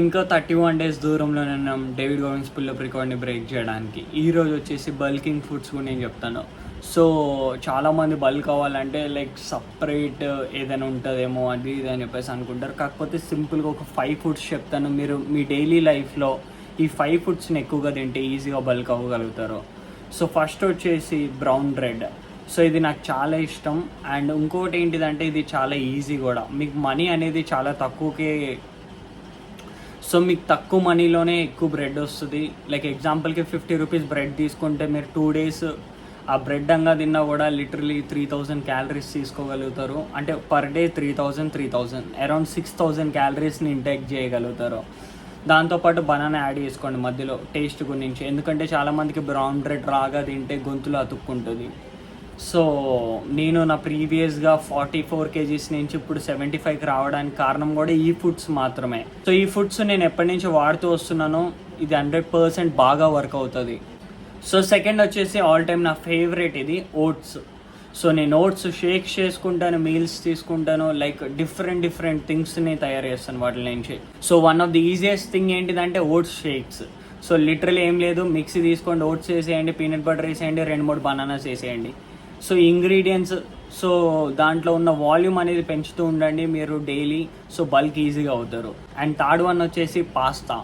ఇంకా 31 days దూరంలోనే ఉన్నాం డేవిడ్ గోవిన్స్ పుల్లప్ రికార్డ్ని బ్రేక్ చేయడానికి. ఈరోజు వచ్చేసి బల్కింగ్ ఫుడ్స్ కూడా నేను చెప్తాను. సో చాలామంది బల్క్ అవ్వాలంటే లైక్ సపరేట్ ఏదైనా ఉంటుందేమో అది ఇది అని చెప్పేసి అనుకుంటారు. కాకపోతే సింపుల్గా ఒక 5 ఫుడ్స్ చెప్తాను. మీరు మీ డైలీ లైఫ్లో ఈ 5 ఫుడ్స్ని ఎక్కువగా తింటే ఈజీగా బల్క్ అవ్వగలుగుతారు. సో ఫస్ట్ వచ్చేసి బ్రౌన్ బ్రెడ్. సో ఇది నాకు చాలా ఇష్టం. అండ్ ఇంకోటి ఏంటిదంటే ఇది చాలా ఈజీ కూడా. మీకు మనీ అనేది చాలా తక్కువకే, సో మీకు తక్కువ మనీలోనే ఎక్కువ బ్రెడ్ వస్తుంది. లైక్ ఎగ్జాంపుల్కి 50 రూపీస్ బ్రెడ్ తీసుకుంటే మీరు 2 days ఆ బ్రెడ్ అంగా తిన్నా కూడా లిటరలీ 3000 క్యాలరీస్ తీసుకోగలుగుతారు. అంటే పర్ డే 3000 అరౌండ్ 6000 క్యాలరీస్ని ఇంటేక్ చేయగలుగుతారు. దాంతోపాటు బనానా యాడ్ చేసుకోండి మధ్యలో టేస్ట్ గురించి. ఎందుకంటే చాలామందికి బ్రౌన్ బ్రెడ్ రాగా తింటే గొంతులో అతుక్కుంటుంది. సో నేను నా ప్రీవియస్గా 44 kgs నుంచి ఇప్పుడు 75కి రావడానికి కారణం కూడా ఈ ఫుడ్స్ మాత్రమే. సో ఈ ఫుడ్స్ నేను ఎప్పటి నుంచి వాడుతూ వస్తున్నానో ఇది 100% బాగా వర్క్ అవుతుంది. సో సెకండ్ వచ్చేసి ఆల్ టైమ్ నా ఫేవరెట్ ఇది ఓట్స్. సో నేను ఓట్స్ షేక్స్ చేసుకుంటాను, మీల్స్ తీసుకుంటాను, లైక్ డిఫరెంట్ థింగ్స్ని తయారు చేస్తాను వాటి నుంచి. So one of the easiest thing ఏంటిదంటే ఓట్స్ షేక్స్. సో లిటరల్ ఏం లేదు, మిక్సీ తీసుకోండి, ఓట్స్ వేసేయండి, పీనట్ బటర్ వేసేయండి, 2-3 బనానాస్ వేసేయండి. సో ఇంగ్రీడియంట్స్, సో దాంట్లో ఉన్న వాల్యూమ్ అనేది పెంచుతూ ఉండండి మీరు డైలీ. సో బల్క్ ఈజీగా అవుతారు. అండ్ థర్డ్ వన్ వచ్చేసి పాస్తా.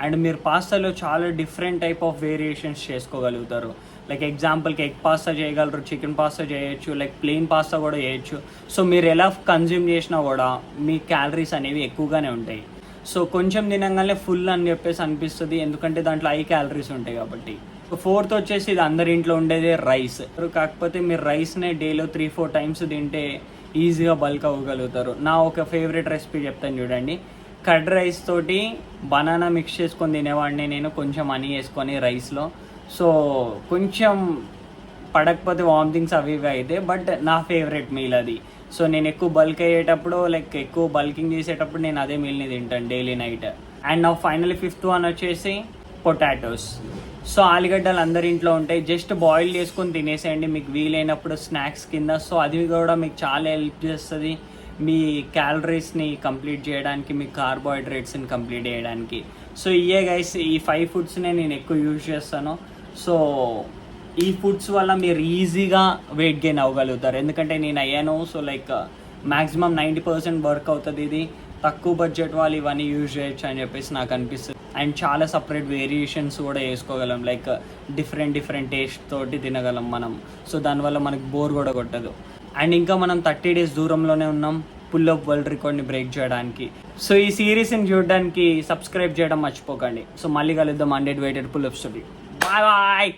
అండ్ మీరు పాస్తాలో చాలా డిఫరెంట్ టైప్ ఆఫ్ వేరియేషన్స్ చేసుకోగలుగుతారు. లైక్ ఎగ్జాంపుల్కి ఎగ్ పాస్తా చేయగలరు, చికెన్ పాస్తా చేయొచ్చు, లైక్ ప్లెయిన్ పాస్తా కూడా చేయొచ్చు. సో మీరు ఎలా కన్జ్యూమ్ చేసినా కూడా మీ క్యాలరీస్ అనేవి ఎక్కువగానే ఉంటాయి. సో కొంచెం తినగానే ఫుల్ అని చెప్పేసి అనిపిస్తుంది, ఎందుకంటే దాంట్లో హై క్యాలరీస్ ఉంటాయి కాబట్టి. ఫోర్త్ వచ్చేసి ఇది అందరి ఇంట్లో ఉండేదే రైస్. కాకపోతే మీరు రైస్నే డేలో 3-4 times తింటే ఈజీగా బల్క్ అవ్వగలుగుతారు. నా ఒక ఫేవరెట్ రెసిపీ చెప్తాను చూడండి. కర్డ్ రైస్ తోటి బనానా మిక్స్ చేసుకొని తినేవాడిని నేను, కొంచెం హనీ వేసుకొని రైస్లో. సో కొంచెం పడకపోతే వామిటింగ్స్ అవి ఇవి అయితే, బట్ నా ఫేవరెట్ మీల్ అది. సో నేను ఎక్కువ బల్క్ అయ్యేటప్పుడు, లైక్ ఎక్కువ బల్కింగ్ చేసేటప్పుడు నేను అదే మీల్ని తింటాను డైలీ నైట్. అండ్ నా ఫైనల్లీ 5th వన్ వచ్చేసి పొటాటోస్. సో ఆలుగడ్డలు అందరి ఇంట్లో ఉంటాయి, జస్ట్ బాయిల్ చేసుకొని తినేసేయండి మీకు వీలైనప్పుడు స్నాక్స్ కింద. సో అది కూడా మీకు చాలా హెల్ప్ చేస్తుంది మీ క్యాలరీస్ని కంప్లీట్ చేయడానికి, మీ కార్బోహైడ్రేట్స్ని కంప్లీట్ చేయడానికి. సో ఇయే గైస్, ఈ 5 ఫుడ్స్నే నేను ఎక్కువ యూజ్ చేస్తాను. సో ఈ ఫుడ్స్ వల్ల మీరు ఈజీగా వెయిట్ గెయిన్ అవ్వగలుగుతారు, ఎందుకంటే నేను అయ్యాను. సో లైక్ మ్యాక్సిమం 90% వర్క్ అవుతుంది ఇది. తక్కువ బడ్జెట్ వాళ్ళు ఇవన్నీ యూజ్ చేయొచ్చు అని చెప్పేసి నాకు అనిపిస్తుంది. అండ్ చాలా సపరేట్ వేరియేషన్స్ కూడా వేసుకోగలం, లైక్ డిఫరెంట్ టేస్ట్ తోటి తినగలం మనం. సో దానివల్ల మనకి బోర్ కూడా కొట్టదు. అండ్ ఇంకా మనం 30 days దూరంలోనే ఉన్నాం పుల్లప్ వరల్డ్ రికార్డ్ని బ్రేక్ చేయడానికి. సో ఈ సిరీస్ని చూడడానికి సబ్స్క్రైబ్ చేయడం మర్చిపోకండి. సో మళ్ళీ కలుద్దాం 100 weighted పుల్లప్స్ తోటి. బాయ్.